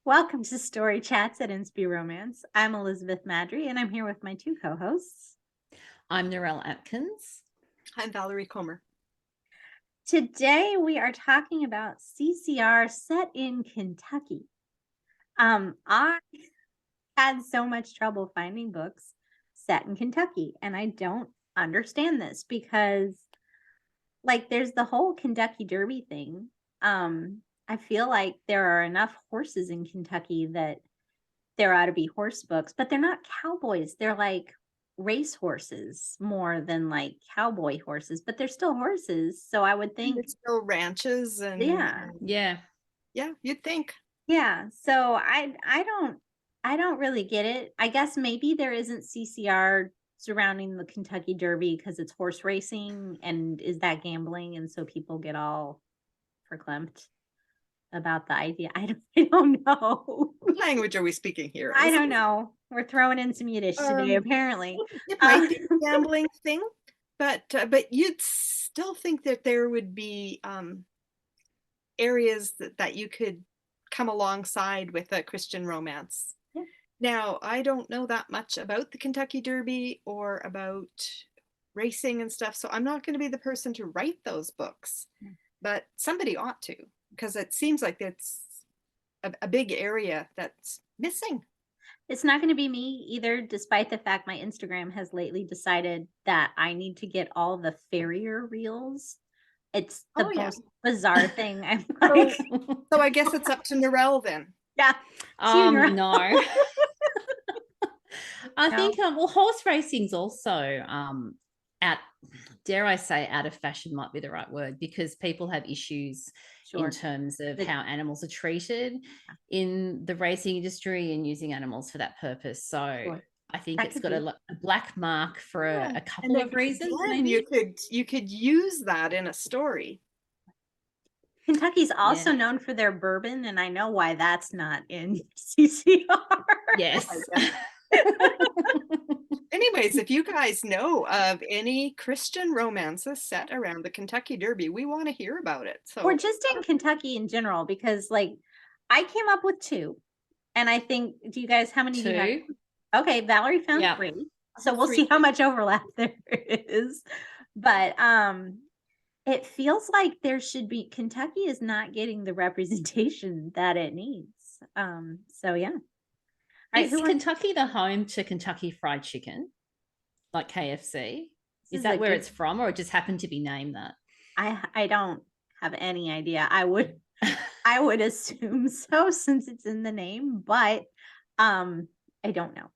Welcome to Story Chats at Inspire Romance. I'm Elizabeth Madry, and I'm here with my two co-hosts. I'm Narelle Atkins. I'm Valerie Comer. Today we are talking about CCR set in Kentucky. I had so much trouble finding books set in Kentucky, and I don't understand this because, like, there's the whole Kentucky Derby thing. I feel like there are enough horses in Kentucky that there ought to be horse books, but they're not cowboys. They're like race horses more than like cowboy horses, but they're still horses. So I would think It's still ranches and Yeah. You'd think. yeah. So I don't really get it. I guess maybe there isn't CCR surrounding the Kentucky Derby because it's horse racing, and is that gambling, and so people get all verklempt about the idea. I don't know. What language are we speaking here? I don't know. We're throwing in some Yiddish today, apparently. It might be a gambling thing, but you'd still think that there would be areas that you could come alongside with a Christian romance. Yeah. Now, I don't know that much about the Kentucky Derby or about racing and stuff, so I'm not going to be the person to write those books, but somebody ought to, because it seems like it's a big area that's missing. It's not going to be me either, despite the fact my Instagram has lately decided that I need to get all the farrier reels. It's the most bizarre thing. I'm like, so I guess it's up to Narelle then. Yeah. No. I think horse racing's also at, dare I say, out of fashion might be the right word, because people have issues in terms of how animals are treated in the racing industry and using animals for that purpose. So I think it's got a black mark for a couple of reasons. Maybe you could use that in a story. Kentucky's also known for their bourbon, and I know why that's not in CCR. Yes. Anyways, if you guys know of any Christian romances set around the Kentucky Derby, we want to hear about it. So, or just in Kentucky in general, because like I came up with two, and I think, do you guys, how many do you have? Okay, Valerie found three, so we'll see how much overlap there is. But it feels like there should be, Kentucky is not getting the representation that it needs. So yeah. Is Kentucky the home to Kentucky Fried Chicken, like KFC? Is that where it's from, or it just happened to be named that? I don't have any idea. I would assume so, since it's in the name, but I don't know.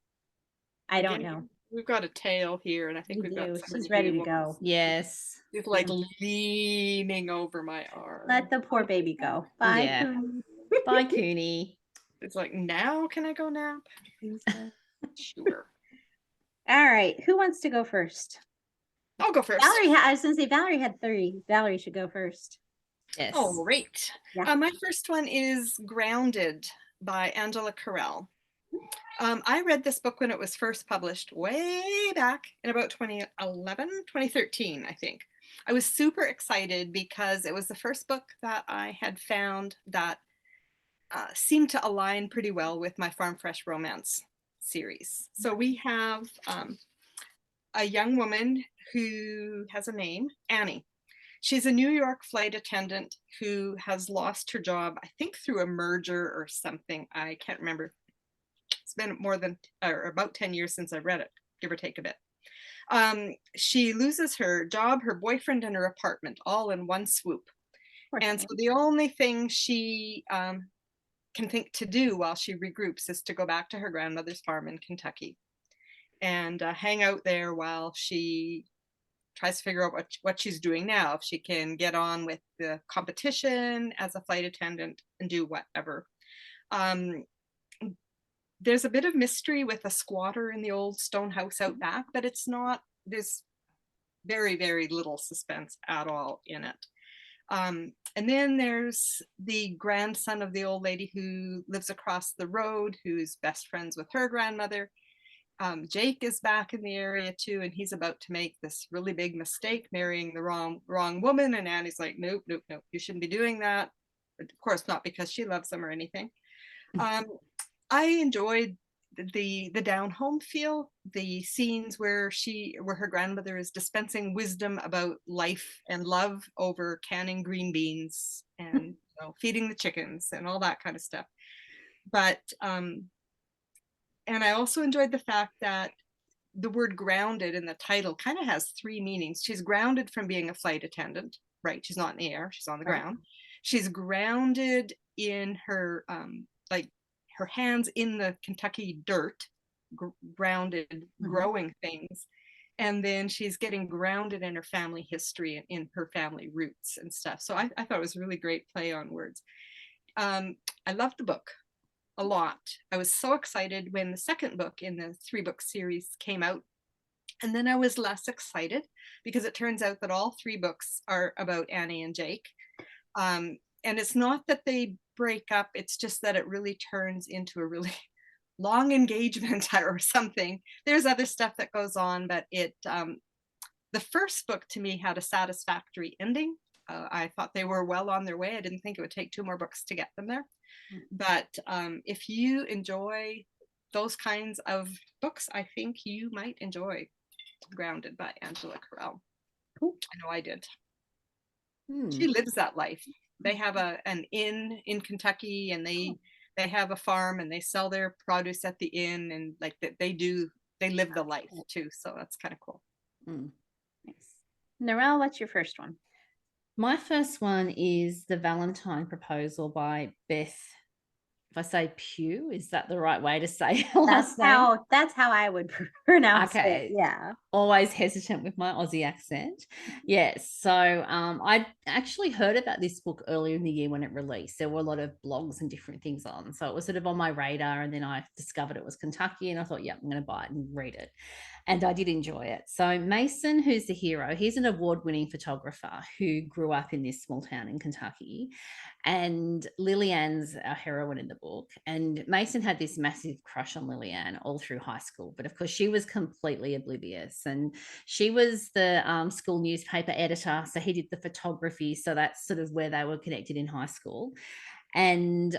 I don't know. We've got a tail here, and I think we've got. She's ready to go. Yes. It's like leaning over my arm. Let the poor baby go. Bye. Yeah. Bye, Cooney. It's like, now can I go nap? Sure. All right. Who wants to go first? I'll go first. I was going to say Valerie had 3. Valerie should go first. Yes. Oh, great. Yeah. My first one is Grounded by Angela Carrell. I read this book when it was first published way back in about 2013, I think. I was super excited because it was the first book that I had found that seemed to align pretty well with my Farm Fresh romance series. So we have a young woman who has a name, Annie. She's a New York flight attendant who has lost her job, I think through a merger or something. I can't remember. It's been about 10 years since I read it, give or take a bit. She loses her job, her boyfriend, and her apartment all in one swoop. And so the only thing she can think to do while she regroups is to go back to her grandmother's farm in Kentucky and hang out there while she tries to figure out what she's doing now, if she can get on with the competition as a flight attendant and do whatever. There's a bit of mystery with a squatter in the old stone house out back, but there's very, very little suspense at all in it. And then there's the grandson of the old lady who lives across the road, who's best friends with her grandmother. Jake is back in the area too, and he's about to make this really big mistake, marrying the wrong woman. And Annie's like, nope, you shouldn't be doing that. But of course, not because she loves him or anything. I enjoyed the down home feel, the scenes where her grandmother is dispensing wisdom about life and love over canning green beans and feeding the chickens and all that kind of stuff. But and I also enjoyed the fact that the word grounded in the title kind of has three meanings. She's grounded from being a flight attendant, right? She's not in the air, she's on the ground. She's grounded in her like her hands in the Kentucky dirt, grounded, growing things. And then she's getting grounded in her family history and in her family roots and stuff. So I thought it was a really great play on words. I loved the book a lot. I was so excited when the second book in the 3-book series came out. And then I was less excited because it turns out that all 3 books are about Annie and Jake. And it's not that they break up, it's just that it really turns into a really long engagement or something. There's other stuff that goes on, but the first book to me had a satisfactory ending. I thought they were well on their way. I didn't think it would take 2 more books to get them there. But if you enjoy those kinds of books, I think you might enjoy Grounded by Angela Carrell. Cool. I know I did. She lives that life. They have an inn in Kentucky, and they have a farm, and they sell their produce at the inn, and like they live the life too. So that's kind of cool. Nice. Narelle, what's your first one? My first one is The Valentine Proposal by Beth. If I say Pugh, is that the right way to say her last name? That's how I would pronounce it. Yeah. Always hesitant with my Aussie accent. Yes. So I actually heard about this book earlier in the year when it released. There were a lot of blogs and different things on. So it was sort of on my radar. And then I discovered it was Kentucky, and I thought, yeah, I'm going to buy it and read it. And I did enjoy it. So Mason, who's the hero, he's an award-winning photographer who grew up in this small town in Kentucky. And Lillian's our heroine in the book. And Mason had this massive crush on Lillian all through high school. But of course, she was completely oblivious. And she was the school newspaper editor. So he did the photography. So that's sort of where they were connected in high school. And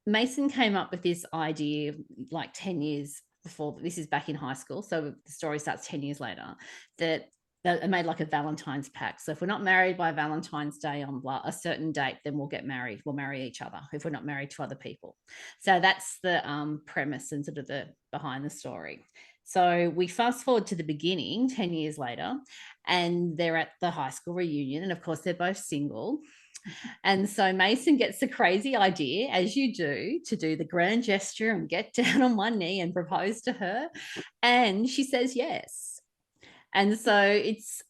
Mason came up with this idea like 10 years before. This is back in high school. So the story starts 10 years later, that they made like a Valentine's pact. So if we're not married by Valentine's Day on a certain date, then we'll get married. We'll marry each other if we're not married to other people. So that's the premise and sort of the behind the story. So we fast forward to the beginning 10 years later, and they're at the high school reunion. And of course, they're both single. And so Mason gets the crazy idea, as you do, to do the grand gesture and get down on one knee and propose to her. And she says yes. And so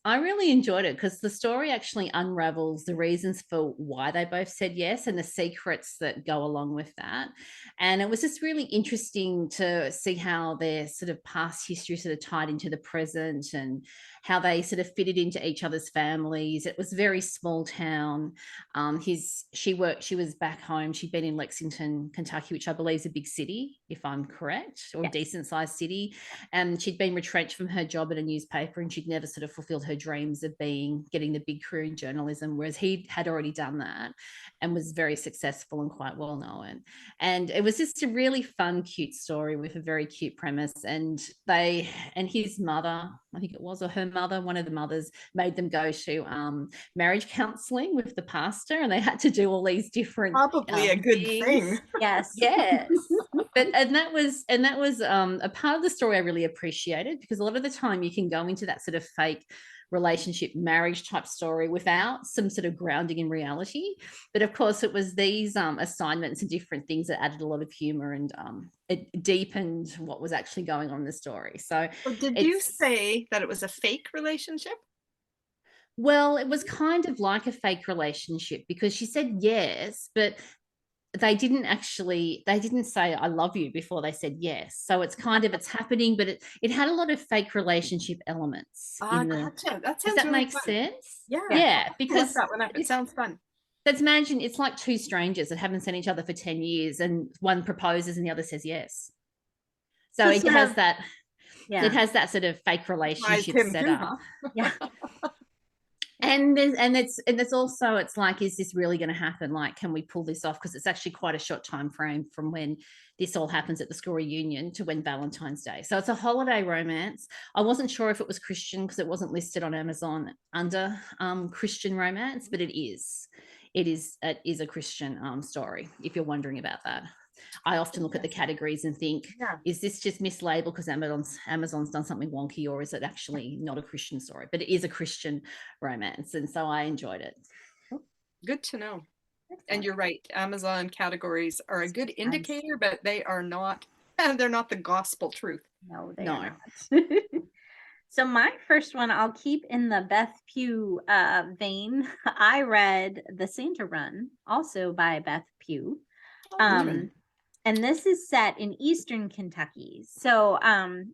I really enjoyed it because the story actually unravels the reasons for why they both said yes and the secrets that go along with that. And it was just really interesting to see how their sort of past history sort of tied into the present and how they sort of fitted into each other's families. It was very small town. She was back home. She'd been in Lexington, Kentucky, which I believe is a big city, if I'm correct, or a decent sized city. And she'd been retrenched from her job at a newspaper, and she'd never sort of fulfilled her dreams of getting the big career in journalism, whereas he had already done that and was very successful and quite well known. And it was just a really fun, cute story with a very cute premise. And his mother, I think it was, or her mother, one of the mothers, made them go to marriage counseling with the pastor, and they had to do all these different probably a good thing. Yes. And that was a part of the story I really appreciated, because a lot of the time you can go into that sort of fake relationship marriage type story without some sort of grounding in reality. But of course, it was these assignments and different things that added a lot of humor, and it deepened what was actually going on in the story. So did you say that it was a fake relationship? Well, it was kind of like a fake relationship, because she said yes, but they didn't say I love you before they said yes. So it's kind of, it's happening, but it had a lot of fake relationship elements. Gotcha. That sounds does that really make fun. sense? Yeah, because that one up. It sounds fun. Let's imagine it's like two strangers that haven't seen each other for 10 years, and one proposes and the other says yes. So it has that sort of fake relationship set up. Yeah. And it's also, it's like, is this really going to happen? Like, can we pull this off? Because it's actually quite a short time frame from when this all happens at the school reunion to when Valentine's Day. So it's a holiday romance. I wasn't sure if it was Christian because it wasn't listed on Amazon under Christian romance, but it is. It is a Christian story, if you're wondering about that. I often look at the categories and think, is this just mislabeled because Amazon's done something wonky, or is it actually not a Christian story? But it is a Christian romance, and so I enjoyed it. Good to know. And you're right, Amazon categories are a good indicator, but they are not, they're not the gospel truth. No, they are not. So my first one, I'll keep in the Beth Pugh vein. I read The Santa Run, also by Beth Pugh. And this is set in Eastern Kentucky. So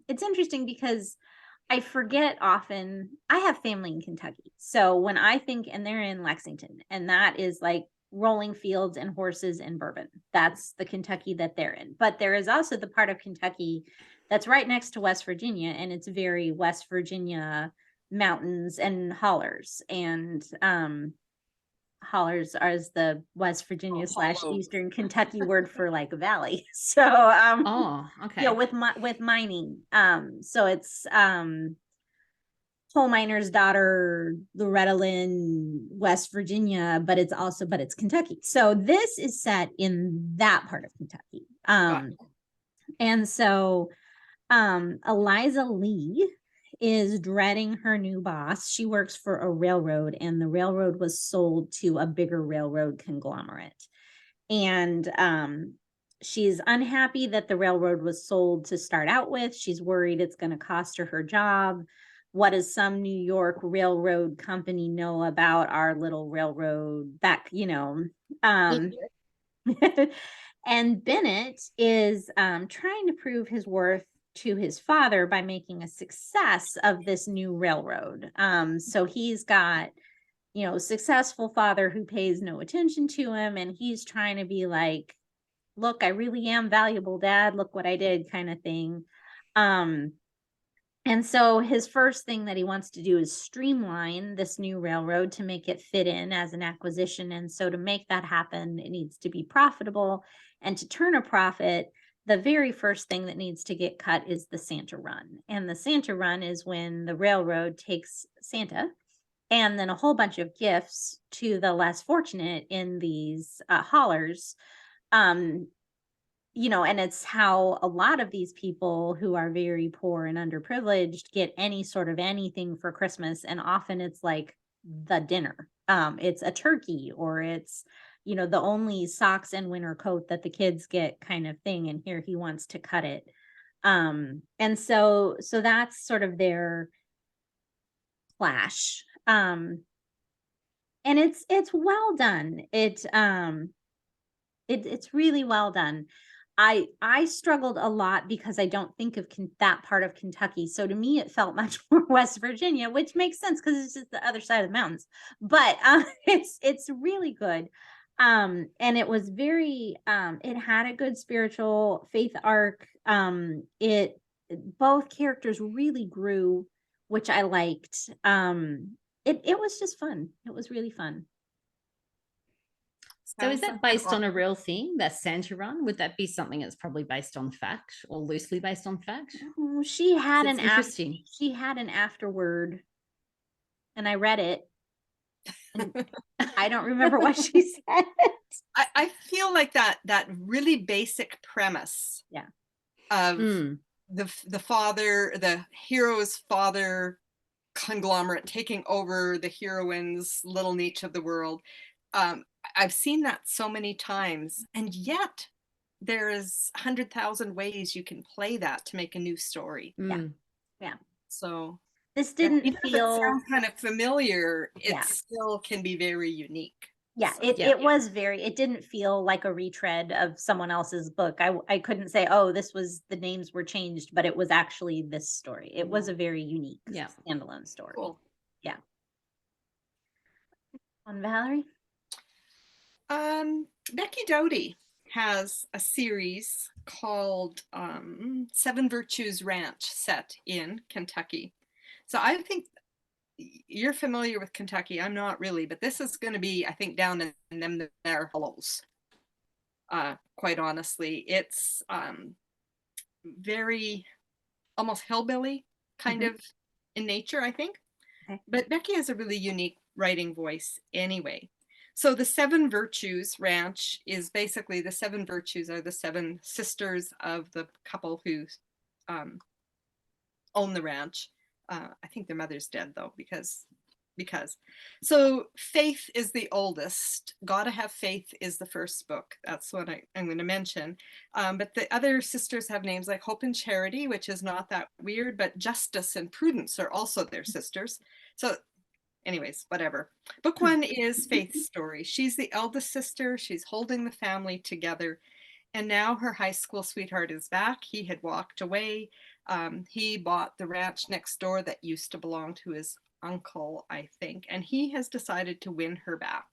it's interesting because I forget often, I have family in Kentucky. So when I think, and they're in Lexington, and that is like rolling fields and horses and bourbon. That's the Kentucky that they're in. But there is also the part of Kentucky that's right next to West Virginia, and it's very West Virginia mountains and hollers. And hollers are the West Virginia / Eastern Kentucky word for like a valley. So okay. With mining. So it's coal miner's daughter, Loretta Lynn, West Virginia, but it's Kentucky. So this is set in that part of Kentucky. And so Eliza Lee is dreading her new boss. She works for a railroad, and the railroad was sold to a bigger railroad conglomerate. And she's unhappy that the railroad was sold to start out with. She's worried it's going to cost her job. What does some New York railroad company know about our little railroad? And Bennett is trying to prove his worth to his father by making a success of this new railroad. So he's got, successful father who pays no attention to him, and he's trying to be like, look, I really am valuable, Dad. Look what I did, kind of thing. And so his first thing that he wants to do is streamline this new railroad to make it fit in as an acquisition. And so to make that happen, it needs to be profitable. And to turn a profit, the very first thing that needs to get cut is the Santa Run. And the Santa Run is when the railroad takes Santa and then a whole bunch of gifts to the less fortunate in these haulers. And it's how a lot of these people who are very poor and underprivileged get any sort of anything for Christmas. And often it's like the dinner. It's a turkey, or it's, the only socks and winter coat that the kids get, kind of thing. And here he wants to cut it. And so that's sort of their clash. And it's well done. It's really well done. I struggled a lot because I don't think of that part of Kentucky. So to me, it felt much more West Virginia, which makes sense because it's just the other side of the mountains. But it's really good. And it was very, it had a good spiritual faith arc. Both characters really grew, which I liked. It was just fun. It was really fun. So is that based on a real thing, that Santa Run? Would that be something that's probably based on fact or loosely based on fact? Oh, she had an interesting. She had an afterword, and I read it. And I don't remember what she said. I feel like that really basic premise. Yeah. Of the father, the hero's father conglomerate taking over the heroine's little niche of the world. I've seen that so many times, and yet there's 100,000 ways you can play that to make a new story. Yeah. So this didn't feel, it sounds kind of familiar. It still can be very unique. Yeah, it was it didn't feel like a retread of someone else's book. I couldn't say, oh, the names were changed, but it was actually this story. It was a very unique standalone story. Cool. Yeah. On Valerie? Becky Doughety has a series called Seven Virtues Ranch set in Kentucky. So I think you're familiar with Kentucky. I'm not really, but this is going to be, I think, down in them there hollows. Quite honestly, it's very almost hillbilly kind of in nature, I think. Okay. But Becky has a really unique writing voice anyway. So the Seven Virtues Ranch is basically, the seven virtues are the seven sisters of the couple who own the ranch. I think their mother's dead though, because. So Faith is the oldest. Gotta Have Faith is the first book. That's what I'm going to mention. But the other sisters have names like Hope and Charity, which is not that weird, but Justice and Prudence are also their sisters. So anyways, whatever. Book one is Faith's story. She's the eldest sister. She's holding the family together. And now her high school sweetheart is back. He had walked away. He bought the ranch next door that used to belong to his uncle, I think, and he has decided to win her back.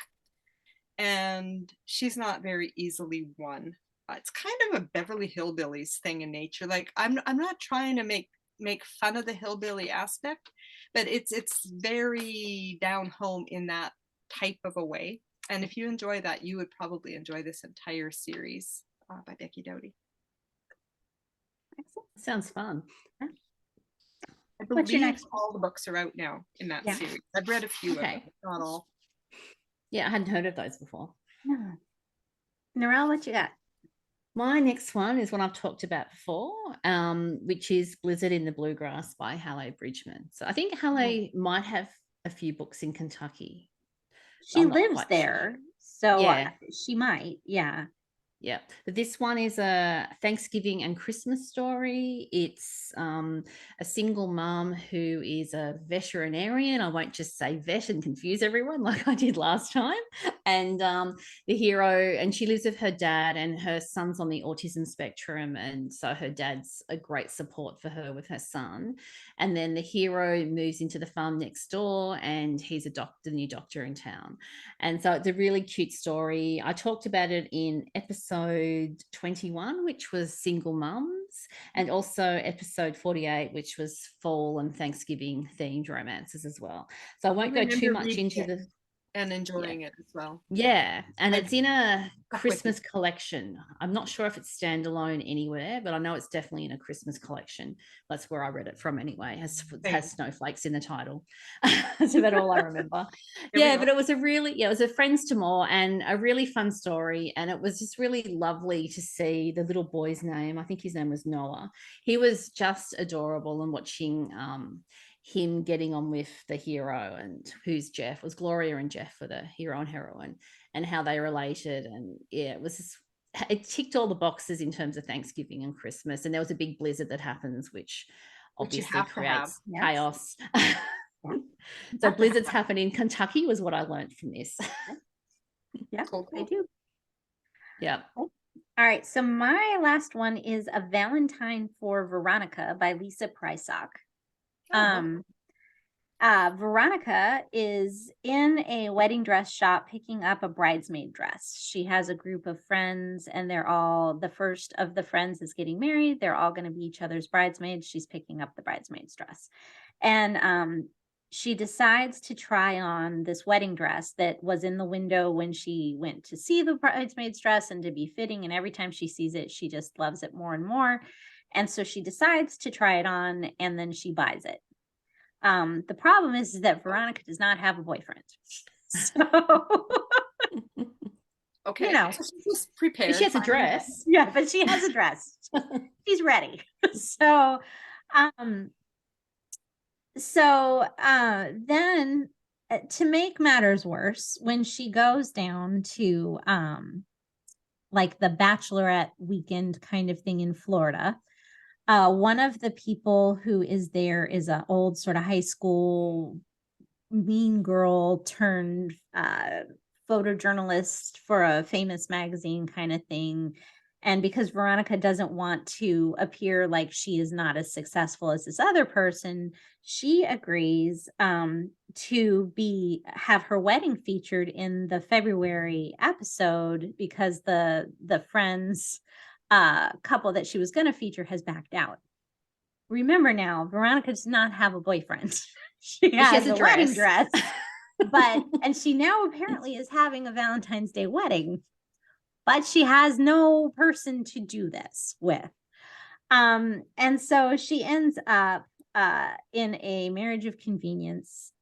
And she's not very easily won. It's kind of a Beverly Hillbillies thing in nature. Like I'm not trying to make fun of the hillbilly aspect, but it's very down home in that type of a way. And if you enjoy that, you would probably enjoy this entire series by Becky Doughety. Excellent. Sounds fun. I believe What's your next? All the books are out now in that series. I've read a few of them, not all. Yeah, I hadn't heard of those before. No. Narelle, what you got? My next one is one I've talked about before, which is Blizzard in the Bluegrass by Hallee Bridgeman. So I think Hallee might have a few books in Kentucky. She lives there, so yeah. She might, yeah. Yeah, but this one is a Thanksgiving and Christmas story. It's a single mom who is a veterinarian. I won't just say vet and confuse everyone like I did last time. And the hero, and she lives with her dad, and her son's on the autism spectrum. And so her dad's a great support for her with her son. And then the hero moves into the farm next door, and he's the new doctor in town. And so it's a really cute story. I talked about it in episode 21, which was single mums, and also episode 48, which was fall and Thanksgiving themed romances as well. So I won't go too much into the and enjoying it as well. Yeah, and it's in a Christmas collection. I'm not sure if it's standalone anywhere, but I know it's definitely in a Christmas collection. That's where I read it from anyway. It has snowflakes in the title. That's about all I remember. Yeah, but it was it was a Friends to More, and a really fun story. And it was just really lovely to see the little boy's name. I think his name was Noah. He was just adorable, and watching him getting on with the hero, and who's Jeff, was Gloria and Jeff for the hero and heroine, and how they related. And yeah, it ticked all the boxes in terms of Thanksgiving and Christmas. And there was a big blizzard that happens, which obviously creates chaos. So blizzards happen in Kentucky was what I learned from this. Yeah, cool. I do. Yeah. All right, so my last one is A Valentine for Veronica by Lisa Prysock. Veronica is in a wedding dress shop picking up a bridesmaid dress. She has a group of friends, and the first of the friends is getting married. They're all going to be each other's bridesmaids. She's picking up the bridesmaid's dress. And she decides to try on this wedding dress that was in the window when she went to see the bridesmaid's dress, and to be fitting. And every time she sees it, she just loves it more and more. And so she decides to try it on, and then she buys it. The problem is that Veronica does not have a boyfriend. So, okay, so she's just prepared. She has a dress. Yeah, but she has a dress. She's ready. So, then to make matters worse, when she goes down to like the bachelorette weekend kind of thing in Florida, one of the people who is there is an old sort of high school mean girl turned photojournalist for a famous magazine kind of thing. And because Veronica doesn't want to appear like she is not as successful as this other person, she agrees to have her wedding featured in the February episode, because the friends couple that she was going to feature has backed out. Remember now, Veronica does not have a boyfriend. she has a a wedding dress. And she now apparently is having a Valentine's Day wedding, but she has no person to do this with. And so she ends up in a marriage of convenience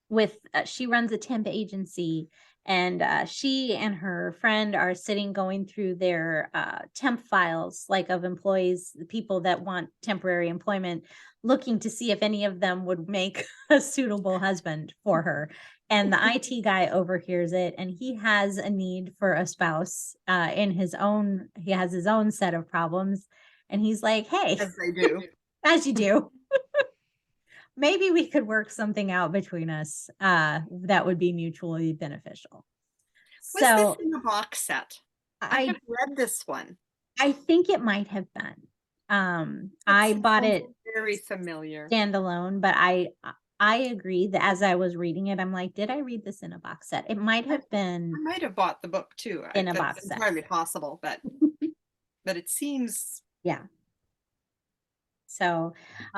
with she runs a temp agency, and she and her friend are sitting going through their temp files, like of employees, people that want temporary employment, looking to see if any of them would make a suitable husband for her. And the IT guy overhears it, and he has a need for a spouse in his own, he has his own set of problems. And he's like, hey, as they do, as you do, maybe we could work something out between us that would be mutually beneficial. Was this in a box set? I have read this one. I think it might have been. I bought it very familiar standalone, but I agree that as I was reading it, I'm like, did I read this in a box set? It might have been. I might have bought the book too. In a box set. Entirely possible, but it seems. Yeah. So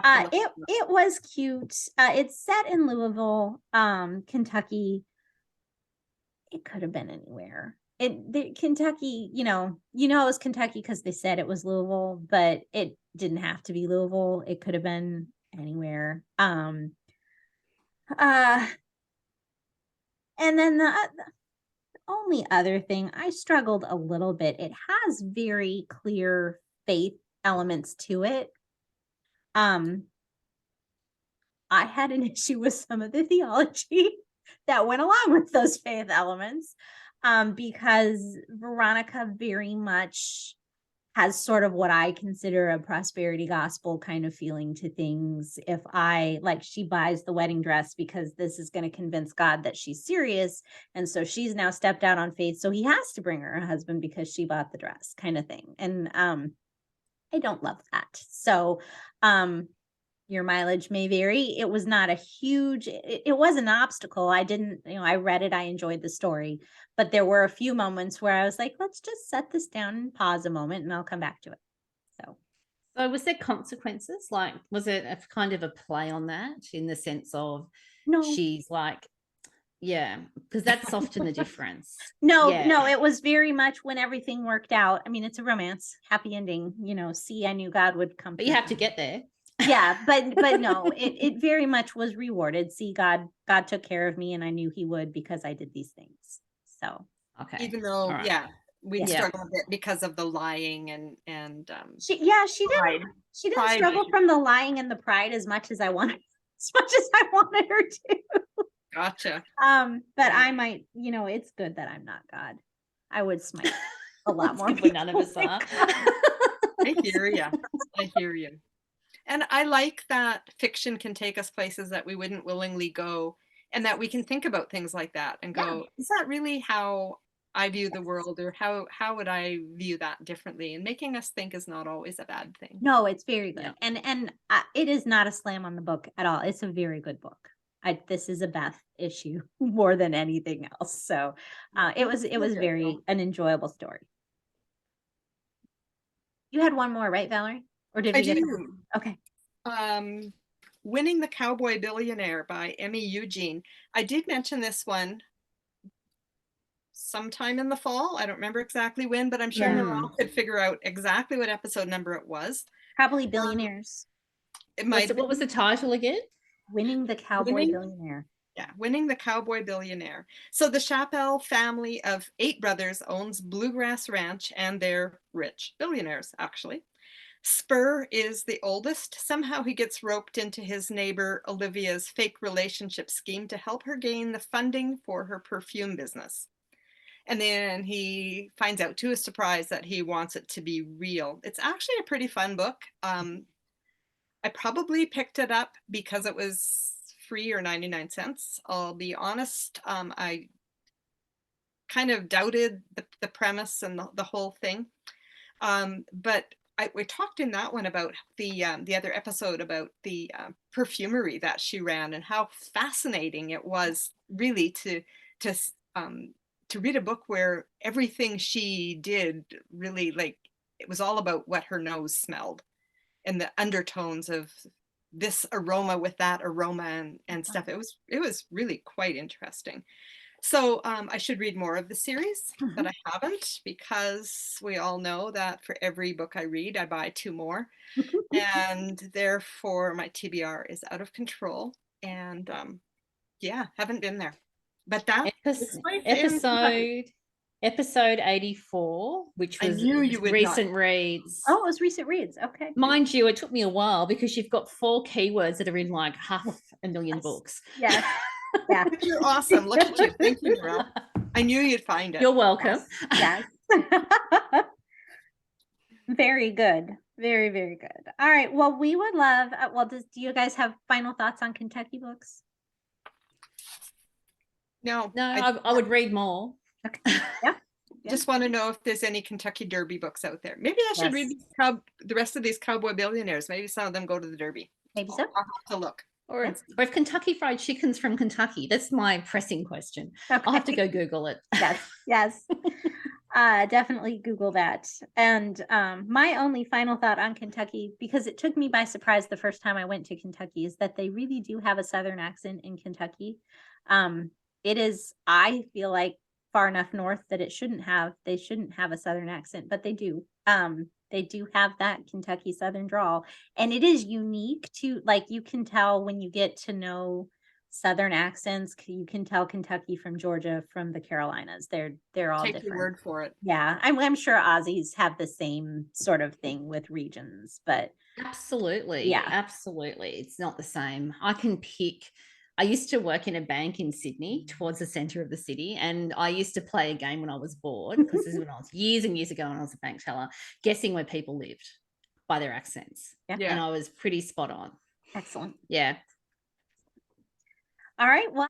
it was cute. It's set in Louisville, Kentucky. It could have been anywhere. Kentucky, you know it was Kentucky because they said it was Louisville, but it didn't have to be Louisville. It could have been anywhere. And then the only other thing, I struggled a little bit. It has very clear faith elements to it. I had an issue with some of the theology that went along with those faith elements, because Veronica very much has sort of what I consider a prosperity gospel kind of feeling to things. If she buys the wedding dress because this is going to convince God that she's serious. And so she's now stepped out on faith. So he has to bring her a husband because she bought the dress, kind of thing. And I don't love that. So your mileage may vary. It was not a huge, it was an obstacle. I didn't, I read it, I enjoyed the story, but there were a few moments where I was like, let's just set this down and pause a moment and I'll come back to it. So was there consequences? Like, was it a kind of a play on that in the sense of she's like, yeah, because that's often the difference. No, it was very much when everything worked out. I mean, it's a romance, happy ending, see, I knew God would come. But you have to get there. Yeah, but no, it very much was rewarded. See, God took care of me, and I knew he would because I did these things. So okay, even though we struggle a bit because of the lying and she didn't struggle from the lying and the pride as much as I wanted her to. Gotcha. But I might, it's good that I'm not God. I would smite a lot more people. None of us are. I hear you. And I like that fiction can take us places that we wouldn't willingly go, and that we can think about things like that and go, is that really how I view the world, or how would I view that differently? And making us think is not always a bad thing. No, it's very good. Yeah. And it is not a slam on the book at all. It's a very good book. This is a Beth issue more than anything else. So it was very an enjoyable story. You had one more, right, Valerie? Or did we get it? Okay. Winning the Cowboy Billionaire by Emmy Eugene. I did mention this one sometime in the fall. I don't remember exactly when, but I'm sure Narelle could figure out exactly what episode number it was. Probably Billionaires. What was the title again? Winning the Cowboy Billionaire. Yeah, Winning the Cowboy Billionaire. So the Chappell family of 8 brothers owns Bluegrass Ranch, and they're rich billionaires, actually. Spur is the oldest. Somehow he gets roped into his neighbor Olivia's fake relationship scheme to help her gain the funding for her perfume business. And then he finds out to his surprise that he wants it to be real. It's actually a pretty fun book. I probably picked it up because it was free or 99 cents. I'll be honest. I kind of doubted the premise and the whole thing. But we talked in that one about the other episode about the perfumery that she ran, and how fascinating it was really to read a book where everything she did really, like, it was all about what her nose smelled and the undertones of this aroma with that aroma and stuff. It was really quite interesting. So I should read more of the series, but I haven't, because we all know that for every book I read, I buy 2 more. And therefore my TBR is out of control. And yeah, haven't been there. But that episode 84, which was recent reads. Oh, it was recent reads. Okay. Mind you, it took me a while because you've got 4 keywords that are in like 500,000 books. Yes. Yeah. You're awesome. Look at you. Thank you, Narelle. I knew you'd find it. You're welcome. Yes. Very good. Very, very good. All right. Well, we would love, do you guys have final thoughts on Kentucky books? No. I would read more. Okay. Yeah. Just want to know if there's any Kentucky Derby books out there. Maybe I should read the rest of these Cowboy Billionaires. Maybe some of them go to the Derby. Maybe so. I'll have to look. Or if Kentucky Fried Chicken's from Kentucky. That's my pressing question. Okay. I'll have to go Google it. Yes. Definitely Google that. And my only final thought on Kentucky, because it took me by surprise the first time I went to Kentucky, is that they really do have a Southern accent in Kentucky. It is, I feel like, far enough north that they shouldn't have a Southern accent, but they do. They do have that Kentucky Southern drawl, and it is unique to, like, you can tell when you get to know Southern accents, you can tell Kentucky from Georgia, from the Carolinas. They're all different. Take your word for it. Yeah, I'm sure Aussies have the same sort of thing with regions, but absolutely, yeah, absolutely, it's not the same. I used to work in a bank in Sydney towards the center of the city, and I used to play a game when I was bored, because this is when I was years and years ago when I was a bank teller, guessing where people lived by their accents. Yeah. And I was pretty spot on. Excellent. Yeah. All right. Well,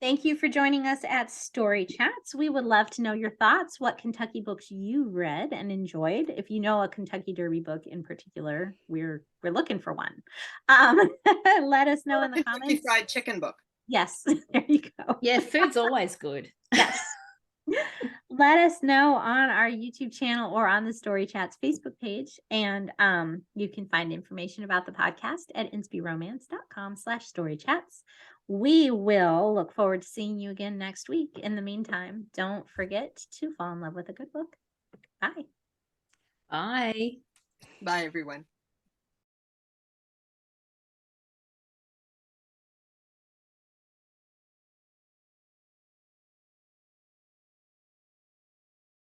thank you for joining us at Story Chats. We would love to know your thoughts, what Kentucky books you read and enjoyed. If you know a Kentucky Derby book in particular, we're looking for one. Let us know in the comments. Kentucky Fried Chicken book. Yes, there you go. Yeah, food's always good. Yes. Let us know on our YouTube channel or on the Story Chats Facebook page. And you can find information about the podcast at inspyromance.com/storychats. We will look forward to seeing you again next week. In the meantime, don't forget to fall in love with a good book. Bye. Bye. Bye, everyone.